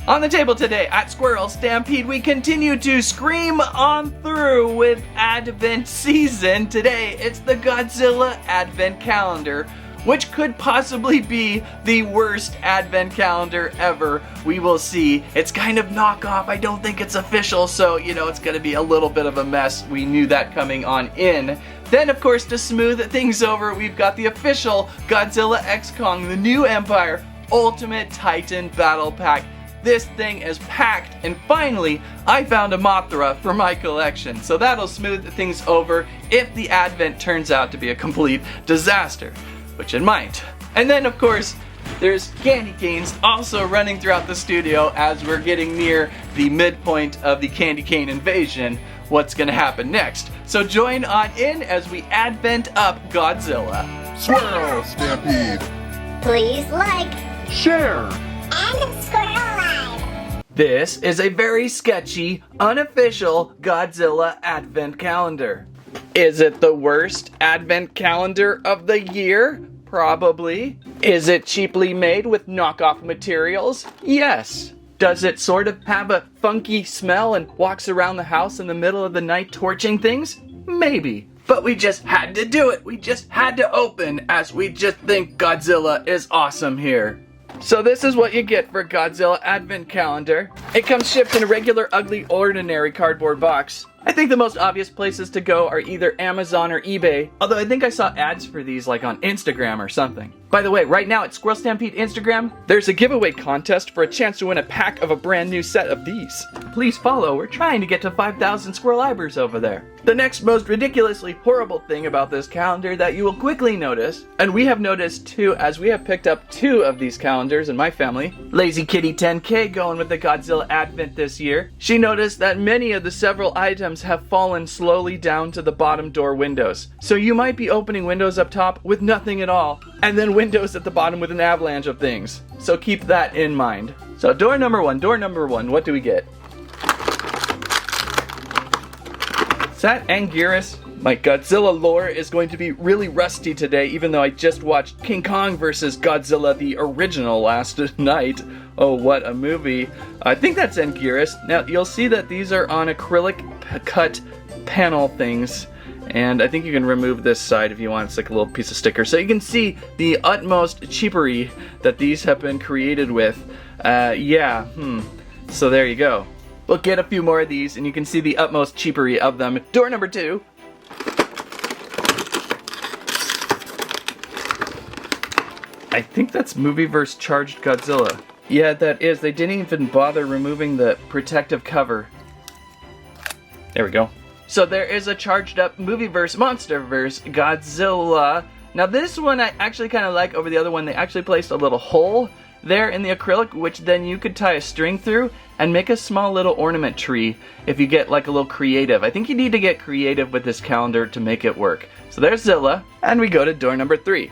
On the table today at Squirrelstampede, we continue to scream on through with Advent season. Today, it's the Godzilla Advent calendar, which could possibly be the worst Advent calendar ever. We will see. It's kind of knockoff. I don't think it's official, so, it's going to be a little bit of a mess. We knew that coming on in. Then, of course, to smooth things over, we've got the official Godzilla X Kong, the New Empire Ultimate Titan Battle Pack. This thing is packed, and finally, I found a Mothra for my collection. So that'll smooth things over if the Advent turns out to be a complete disaster, which it might. And then, of course, there's candy canes also running throughout the studio as we're getting near the midpoint of the candy cane invasion. What's gonna happen next? So join on in as we Advent up Godzilla. Squirrelstampede. Please like, Share. and Squirrel Live. This is a very sketchy, unofficial Godzilla Advent calendar. Is it the worst Advent calendar of the year? Probably. Is it cheaply made with knockoff materials? Yes. Does it sort of have a funky smell and walks around the house in the middle of the night torching things? Maybe. But we just had to do it. We just had to open as we just think Godzilla is awesome here. So this is what you get for Godzilla Advent Calendar. It comes shipped in a regular, ugly, ordinary cardboard box. I think the most obvious places to go are either Amazon or eBay, although I think I saw ads for these like on Instagram or something. By the way, right now at Squirrelstampede Instagram, there's a giveaway contest for a chance to win a pack of a brand new set of these. Please follow, we're trying to get to 5,000 squirrel eyebrows over there. The next most ridiculously horrible thing about this calendar that you will quickly notice, and we have noticed too as we have picked up 2 of these calendars in my family, Lazy Kitty 10K going with the Godzilla Advent this year, she noticed that many of the several items have fallen slowly down to the bottom door windows. So you might be opening windows up top with nothing at all, and then windows at the bottom with an avalanche of things. So keep that in mind. So door number one, what do we get? Is that Anguirus? My Godzilla lore is going to be really rusty today, even though I just watched King Kong vs. Godzilla the original last night. Oh, what a movie. I think that's Anguirus. Now, you'll see that these are on acrylic cut panel things. And I think you can remove this side if you want. It's like a little piece of sticker. So you can see the utmost cheapery that these have been created with. So there you go. We'll get a few more of these and you can see the utmost cheapery of them. Door number 2. I think that's Movieverse Charged Godzilla. Yeah, that is. They didn't even bother removing the protective cover. There we go. So there is a charged up Movieverse Monsterverse Godzilla. Now this one I actually kind of like over the other one. They actually placed a little hole there in the acrylic, which then you could tie a string through and make a small little ornament tree if you get like a little creative. I think you need to get creative with this calendar to make it work. So there's Zilla, and we go to door number 3,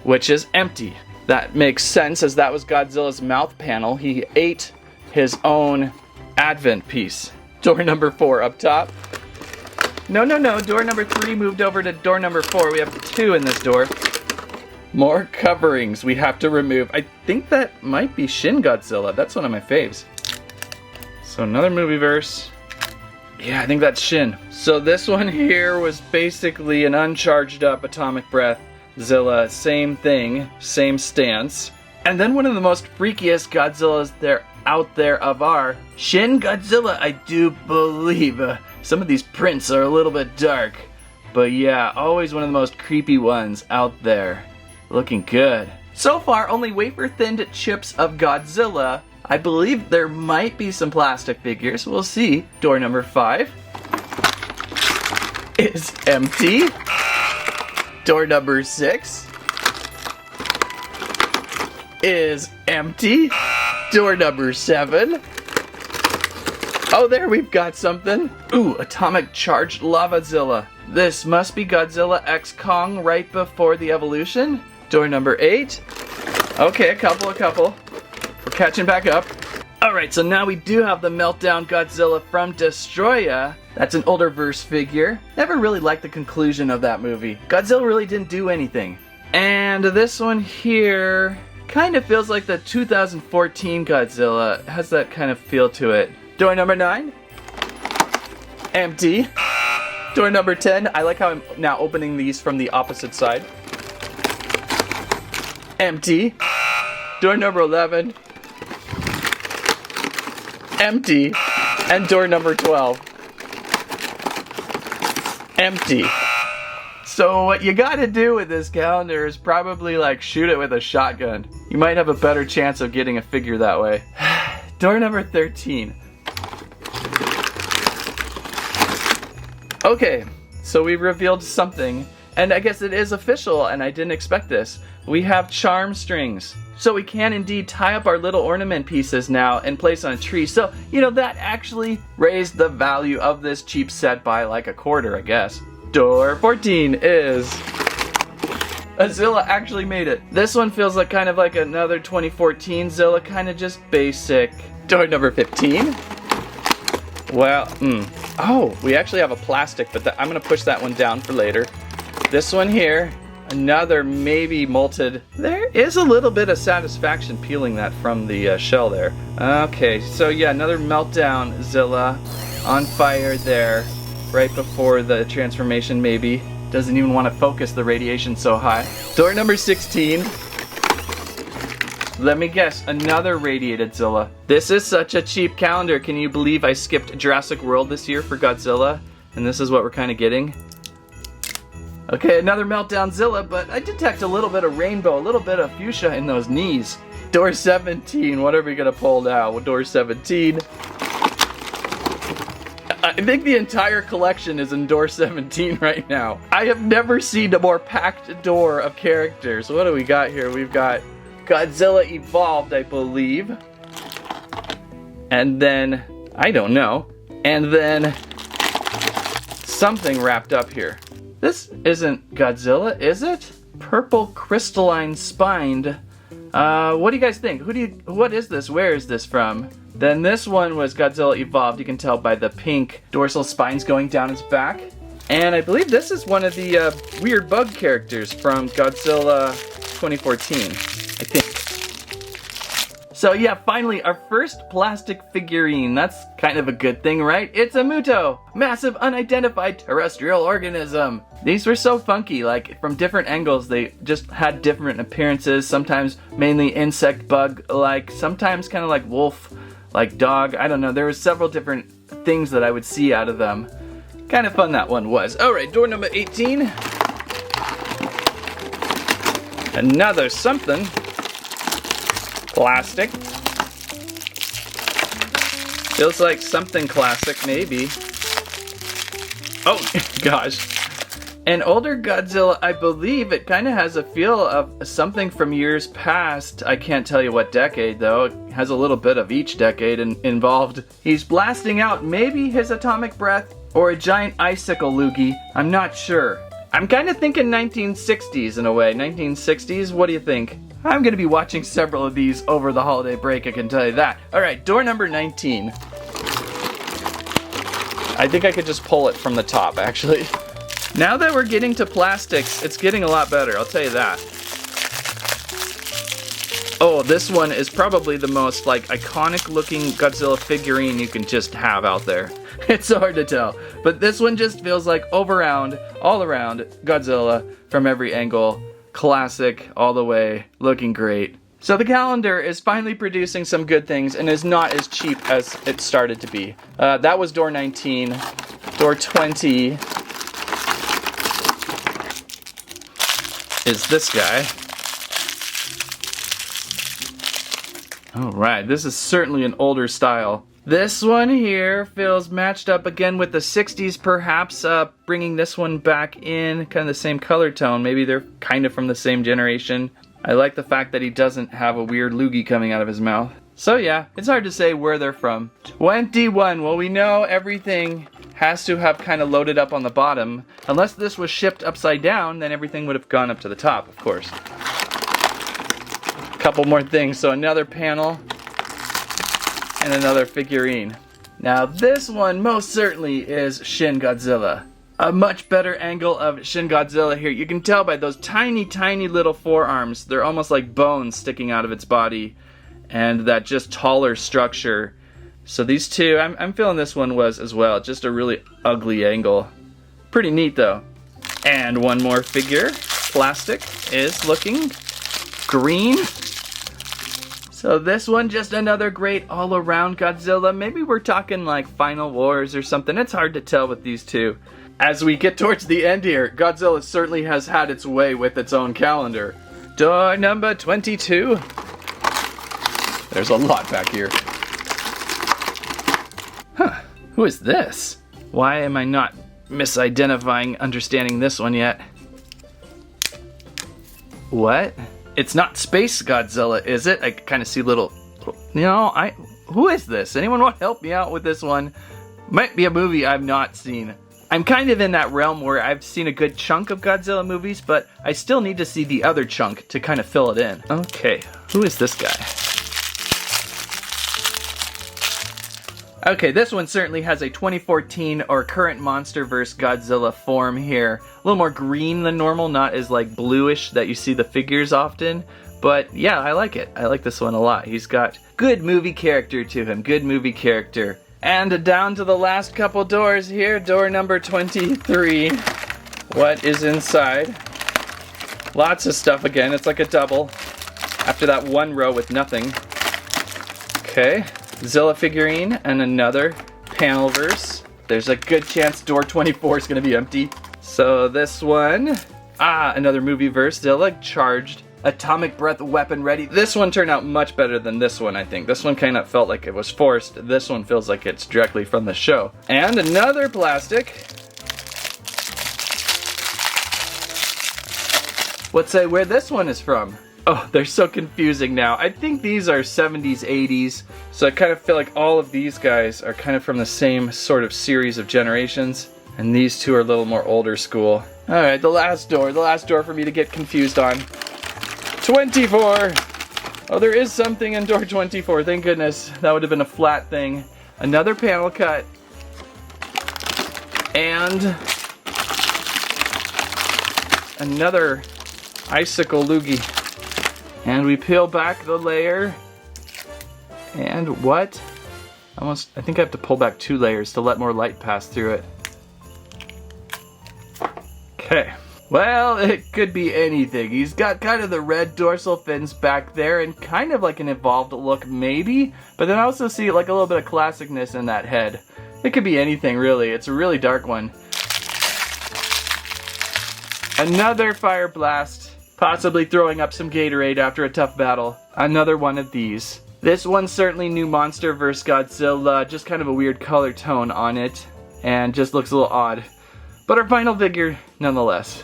which is empty. That makes sense as that was Godzilla's mouth panel. He ate his own Advent piece. Door number 4 up top. No, door number 3 moved over to door number 4. We have 2 in this door. More coverings we have to remove. I think that might be Shin Godzilla. That's one of my faves. So another Movieverse. Yeah, I think that's Shin. So this one here was basically an uncharged up Atomic Breath Zilla. Same thing, same stance. And then one of the most freakiest Godzillas out there of our Shin Godzilla, I do believe. Some of these prints are a little bit dark. But yeah, always one of the most creepy ones out there. Looking good. So far, only wafer-thinned chips of Godzilla. I believe there might be some plastic figures. We'll see. Door number 5 is empty. Door number 6 is empty. Door number 7. Oh, there we've got something. Ooh, atomic charged Lavazilla. This must be Godzilla X Kong right before the evolution. Door number 8. Okay, a couple. We're catching back up. Alright, so now we do have the Meltdown Godzilla from Destroya. That's an older verse figure. Never really liked the conclusion of that movie. Godzilla really didn't do anything. And this one here, kind of feels like the 2014 Godzilla. It has that kind of feel to it. Door number 9. Empty. Door number 10. I like how I'm now opening these from the opposite side. Empty. Door number 11. Empty. And door number 12. Empty. So what you gotta do with this calendar is probably like shoot it with a shotgun. You might have a better chance of getting a figure that way. Door number 13. Okay, so we revealed something, and I guess it is official, and I didn't expect this. We have charm strings. So we can indeed tie up our little ornament pieces now and place on a tree. So, you know, that actually raised the value of this cheap set by like a quarter, I guess. Door 14 is... Zilla actually made it. This one feels like kind of like another 2014 Zilla, kind of just basic. Door number 15. Well, oh, we actually have a plastic, but I'm gonna push that one down for later. This one here, another maybe molted. There is a little bit of satisfaction peeling that from the shell there. Okay, so yeah, another meltdown Zilla on fire there, right before the transformation maybe. Doesn't even want to focus, the radiation so high. Door number 16. Let me guess, another radiated Zilla. This is such a cheap calendar. Can you believe I skipped Jurassic World this year for Godzilla? And this is what we're kind of getting. Okay, another meltdown Zilla, but I detect a little bit of rainbow, a little bit of fuchsia in those knees. Door 17, what are we gonna pull now? Well, door 17. I think the entire collection is in door 17 right now. I have never seen a more packed door of characters. What do we got here? We've got Godzilla Evolved, I believe. And then, I don't know. And then something wrapped up here. This isn't Godzilla, is it? Purple crystalline spined. What do you guys think? What is this? Where is this from? Then this one was Godzilla Evolved. You can tell by the pink dorsal spines going down its back. And I believe this is one of the weird bug characters from Godzilla 2014, I think. So yeah, finally, our first plastic figurine. That's kind of a good thing, right? It's a Muto, massive unidentified terrestrial organism. These were so funky, like from different angles, they just had different appearances. Sometimes mainly insect bug-like, sometimes kind of like wolf, like dog. I don't know, there were several different things that I would see out of them. Kind of fun that one was. All right, door number 18. Another something. Plastic. Feels like something classic, maybe. Oh, gosh. An older Godzilla, I believe it kind of has a feel of something from years past. I can't tell you what decade, though. It has a little bit of each decade involved. He's blasting out maybe his atomic breath or a giant icicle loogie. I'm not sure. I'm kind of thinking 1960s in a way. 1960s, what do you think? I'm going to be watching several of these over the holiday break, I can tell you that. Alright, door number 19. I think I could just pull it from the top, actually. Now that we're getting to plastics, it's getting a lot better, I'll tell you that. Oh, this one is probably the most, like, iconic looking Godzilla figurine you can just have out there. It's so hard to tell. But this one just feels like all around Godzilla from every angle. Classic all the way, looking great. So the calendar is finally producing some good things and is not as cheap as it started to be. That was door 19. Door 20 is this guy. Alright, this is certainly an older style. This one here feels matched up again with the 60s, perhaps bringing this one back in, kind of the same color tone. Maybe they're kind of from the same generation. I like the fact that he doesn't have a weird loogie coming out of his mouth. So yeah, it's hard to say where they're from. 21, well, we know everything has to have kind of loaded up on the bottom. Unless this was shipped upside down, then everything would have gone up to the top, of course. Couple more things, so another panel. And another figurine. Now this one most certainly is Shin Godzilla. a much better angle of Shin Godzilla here. You can tell by those tiny, tiny little forearms. They're almost like bones sticking out of its body. And that just taller structure. So these two, I'm feeling this one was as well. Just a really ugly angle. Pretty neat though. And one more figure. Plastic is looking green. So this one, just another great all-around Godzilla. Maybe we're talking like Final Wars or something. It's hard to tell with these two. As we get towards the end here, Godzilla certainly has had its way with its own calendar. Door number 22. There's a lot back here. Huh, who is this? Why am I not misidentifying, understanding this one yet? What? It's not Space Godzilla, is it? I kind of see little... who is this? Anyone want to help me out with this one? Might be a movie I've not seen. I'm kind of in that realm where I've seen a good chunk of Godzilla movies, but I still need to see the other chunk to kind of fill it in. Okay, who is this guy? Okay, this one certainly has a 2014 or current MonsterVerse Godzilla form here. A little more green than normal, not as like bluish that you see the figures often. But yeah, I like it. I like this one a lot. He's got good movie character to him, good movie character. And down to the last couple doors here, door number 23. What is inside? Lots of stuff again, it's like a double. After that one row with nothing. Okay. Zilla figurine and another panel verse. There's a good chance door 24 is going to be empty. So this one, another movie verse, Zilla charged, atomic breath weapon ready. This one turned out much better than this one, I think. This one kind of felt like it was forced. This one feels like it's directly from the show. And another plastic. Let's say where this one is from. Oh, they're so confusing now. I think these are 70s, 80s. So I kind of feel like all of these guys are kind of from the same sort of series of generations. And these two are a little more older school. Alright, the last door for me to get confused on. 24! Oh, there is something in door 24, thank goodness. That would have been a flat thing. Another panel cut. And another icicle loogie. And we peel back the layer. And what? I think I have to pull back 2 layers to let more light pass through it. Okay. Well, it could be anything. He's got kind of the red dorsal fins back there and kind of like an evolved look maybe. But then I also see like a little bit of classicness in that head. It could be anything really. It's a really dark one. Another fire blast. Possibly throwing up some Gatorade after a tough battle. Another one of these. This one's certainly new MonsterVerse Godzilla, just kind of a weird color tone on it, and just looks a little odd. But our final figure, nonetheless.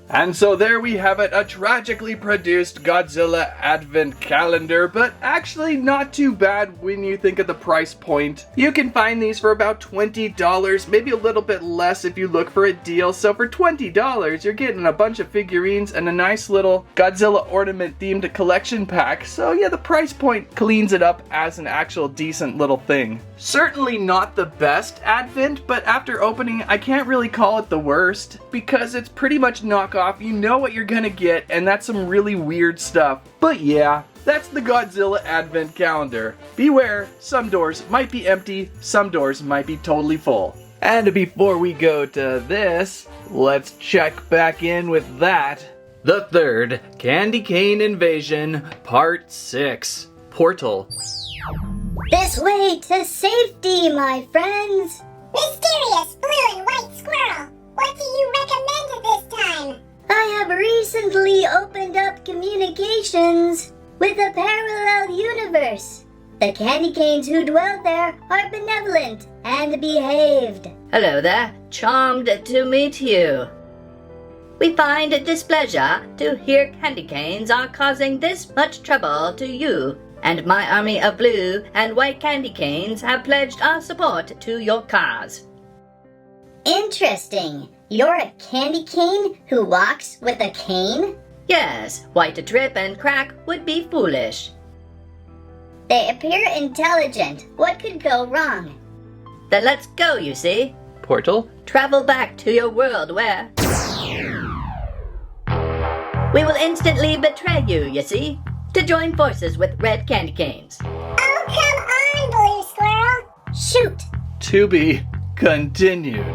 And so there we have it, a tragically produced Godzilla Advent calendar, but actually not too bad when you think of the price point. You can find these for about $20, maybe a little bit less if you look for a deal. So for $20, you're getting a bunch of figurines and a nice little Godzilla ornament themed collection pack. So yeah, the price point cleans it up as an actual decent little thing. Certainly not the best Advent, but after opening, I can't really call it the worst because it's pretty much knockoff. You know what you're gonna get, and that's some really weird stuff. But yeah, that's the Godzilla Advent calendar. Beware, some doors might be empty, some doors might be totally full. And before we go to this, let's check back in with that. The third Candy Cane Invasion, Part 6, Portal. This way to safety, my friends. Mysterious blue and white squirrel, what do you recommend at this time? I have recently opened up communications with a parallel universe. The candy canes who dwell there are benevolent and behaved. Hello there, charmed to meet you. We find it displeasure to hear candy canes are causing this much trouble to you, and my army of blue and white candy canes have pledged our support to your cause. Interesting. You're a candy cane who walks with a cane? Yes, why to trip and crack would be foolish. They appear intelligent. What could go wrong? Then let's go, you see. portal. Travel back to your world where we will instantly betray you, you see, to join forces with red candy canes. Oh, come on, Blue Squirrel. Shoot. To be continued.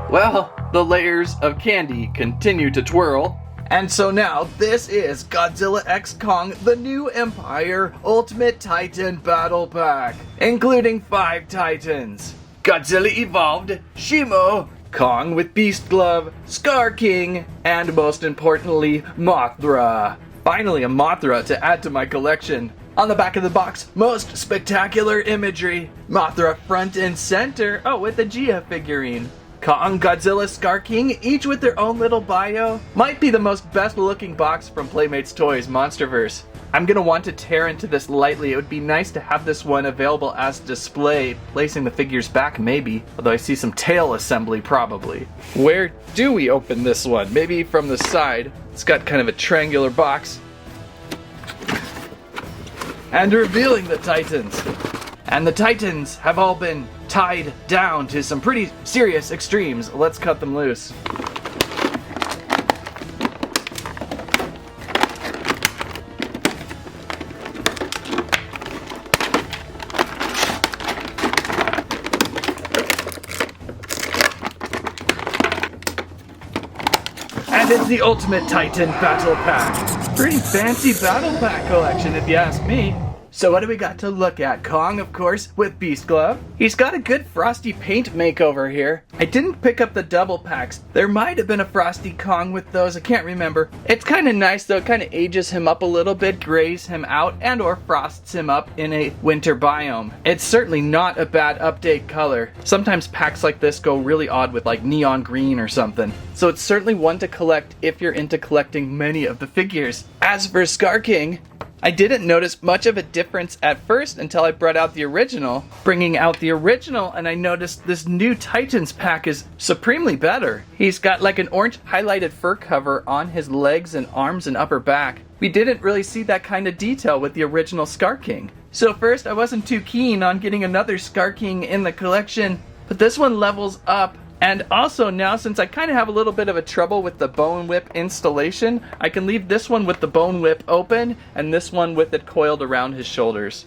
Well, the layers of candy continue to twirl. And so now, this is Godzilla X Kong, the New Empire Ultimate Titan Battle Pack, including 5 Titans. Godzilla Evolved, Shimo, Kong with Beast Glove, Scar King, and most importantly, Mothra. Finally a Mothra to add to my collection. On the back of the box, most spectacular imagery. Mothra front and center, with a Gia figurine. Kong, Godzilla, Scar King, each with their own little bio. Might be the most best looking box from Playmates Toys Monsterverse. I'm gonna want to tear into this lightly. It would be nice to have this one available as display, placing the figures back maybe, although I see some tail assembly probably. Where do we open this one? Maybe from the side. It's got kind of a triangular box. And revealing the Titans. And the Titans have all been tied down to some pretty serious extremes. Let's cut them loose. And it's the Ultimate Titan Battle Pack. Pretty fancy Battle Pack collection if you ask me. So what do we got to look at? Kong, of course, with Beast Glove. He's got a good Frosty paint makeover here. I didn't pick up the double packs. There might have been a Frosty Kong with those, I can't remember. It's kind of nice though, it kind of ages him up a little bit, grays him out, and or frosts him up in a winter biome. It's certainly not a bad update color. Sometimes packs like this go really odd with like neon green or something. So it's certainly one to collect if you're into collecting many of the figures. As for Scar King, I didn't notice much of a difference at first until I brought out the original. Bringing out the original, and I noticed this new Titans pack is supremely better. He's got like an orange highlighted fur cover on his legs and arms and upper back. We didn't really see that kind of detail with the original Scar King. So first I wasn't too keen on getting another Scar King in the collection, but this one levels up. And also now, since I kind of have a little bit of a trouble with the bone whip installation, I can leave this one with the bone whip open and this one with it coiled around his shoulders.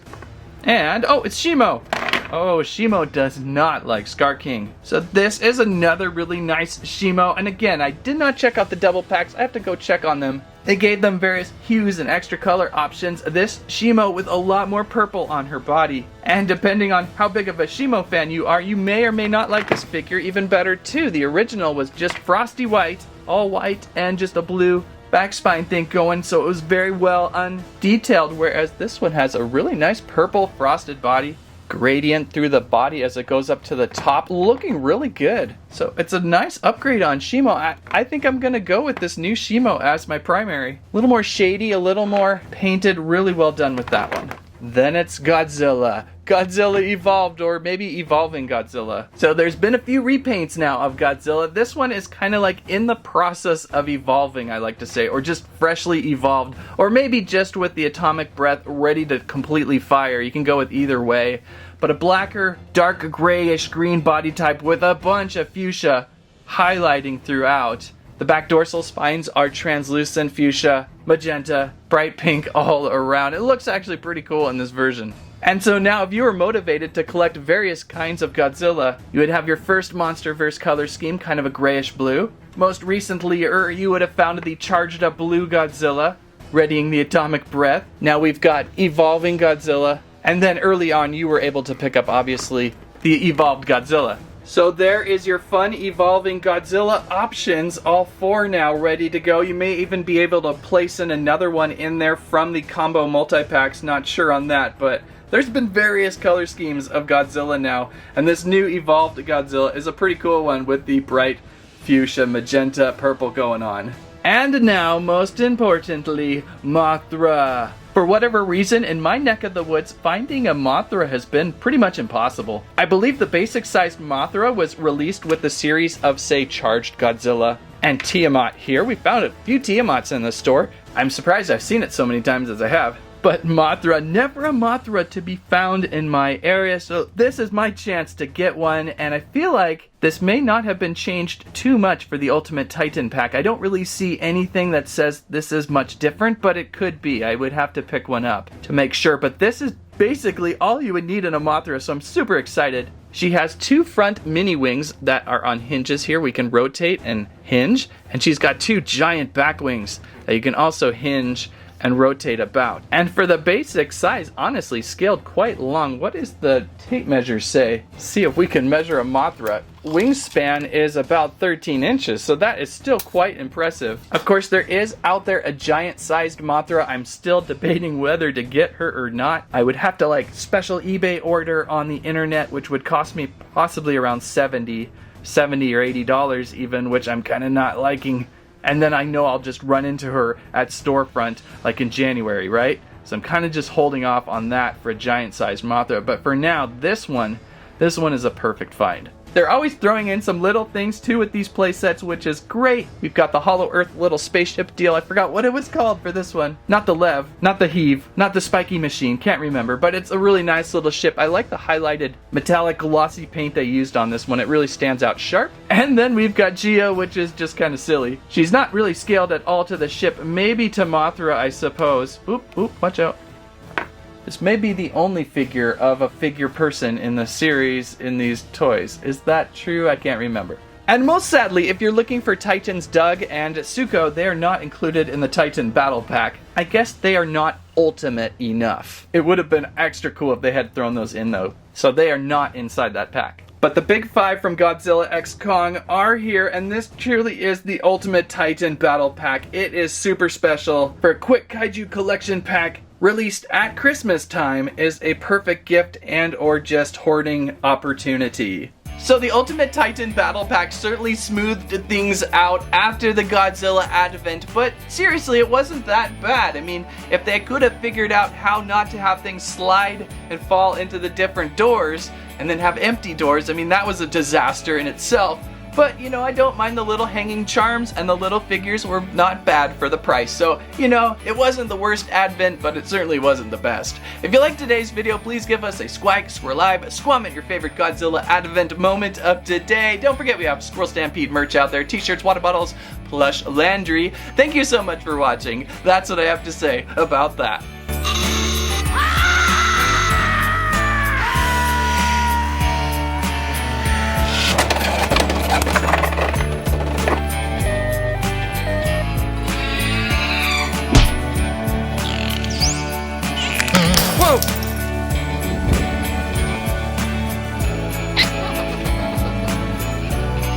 And, it's Shimo! Oh, Shimo does not like Scar King. So this is another really nice Shimo. And again, I did not check out the double packs. I have to go check on them. They gave them various hues and extra color options. This Shimo with a lot more purple on her body. And depending on how big of a Shimo fan you are, you may or may not like this figure even better too. The original was just frosty white, all white, and just a blue back spine thing going, so it was very well undetailed, whereas this one has a really nice purple frosted body. Gradient through the body as it goes up to the top, looking really good. So it's a nice upgrade on Shimo. I think I'm gonna go with this new Shimo as my primary. A little more shady, a little more painted, really well done with that one. Then it's Godzilla. Godzilla Evolved, or maybe Evolving Godzilla. So there's been a few repaints now of Godzilla. This one is kind of like in the process of evolving, I like to say, or just freshly evolved, or maybe just with the atomic breath ready to completely fire. You can go with either way. But a blacker, dark grayish green body type with a bunch of fuchsia highlighting throughout. The back dorsal spines are translucent fuchsia, magenta, bright pink all around. It looks actually pretty cool in this version. And so now if you were motivated to collect various kinds of Godzilla, you would have your first Monsterverse color scheme, kind of a grayish blue. Most recently, you would have found the charged up blue Godzilla, readying the atomic breath. Now we've got Evolving Godzilla, and then early on you were able to pick up, obviously, the Evolved Godzilla. So there is your fun Evolving Godzilla options, all 4 now ready to go. You may even be able to place in another one in there from the combo multi-packs, not sure on that, but there's been various color schemes of Godzilla now, and this new Evolved Godzilla is a pretty cool one with the bright fuchsia, magenta, purple going on. And now, most importantly, Mothra. For whatever reason, in my neck of the woods, finding a Mothra has been pretty much impossible. I believe the basic sized Mothra was released with the series of, say, Charged Godzilla and Tiamat here. We found a few Tiamats in the store. I'm surprised I've seen it so many times as I have. But Mothra, never a Mothra to be found in my area, so this is my chance to get one, and I feel like this may not have been changed too much for the Ultimate Titan pack. I don't really see anything that says this is much different, but it could be. I would have to pick one up to make sure, but this is basically all you would need in a Mothra, so I'm super excited. She has 2 front mini wings that are on hinges here. We can rotate and hinge, and she's got 2 giant back wings that you can also hinge and rotate about. And for the basic size, honestly, scaled quite long. What does the tape measure say? See if we can measure a Mothra. Wingspan is about 13 inches, so that is still quite impressive. Of course, there is out there a giant-sized Mothra. I'm still debating whether to get her or not. I would have to like special eBay order on the internet, which would cost me possibly around $70 or $80 even, which I'm kind of not liking. And then I know I'll just run into her at storefront like in January, right? So I'm kind of just holding off on that for a giant-sized Mothra. But for now, this one is a perfect find. They're always throwing in some little things too with these play sets, which is great. We've got the Hollow Earth little spaceship deal. I forgot what it was called for this one. Not the Lev, not the Heave, not the Spiky Machine, can't remember, but it's a really nice little ship. I like the highlighted metallic glossy paint they used on this one. It really stands out sharp. And then we've got Geo, which is just kind of silly. She's not really scaled at all to the ship, maybe to Mothra, I suppose. Oop, watch out. This may be the only figure of a figure person in the series in these toys. Is that true? I can't remember. And most sadly, if you're looking for Titans Doug and Suko, they are not included in the Titan Battle Pack. I guess they are not ultimate enough. It would have been extra cool if they had thrown those in though. So they are not inside that pack. But the big 5 from Godzilla x Kong are here, and this truly is the Ultimate Titan Battle Pack. It is super special. For a quick Kaiju collection pack, released at Christmas time, is a perfect gift and or just hoarding opportunity. So the Ultimate Titan Battle Pack certainly smoothed things out after the Godzilla Advent, but seriously, it wasn't that bad. I mean, if they could have figured out how not to have things slide and fall into the different doors and then have empty doors, I mean, that was a disaster in itself. But, you know, I don't mind the little hanging charms, and the little figures were not bad for the price. So, you know, it wasn't the worst Advent, but it certainly wasn't the best. If you liked today's video, please give us a squawk, squirrelive, a squam at your favorite Godzilla Advent moment of today. Don't forget we have Squirrelstampede merch out there, t-shirts, water bottles, plush landry. Thank you so much for watching. That's what I have to say about that.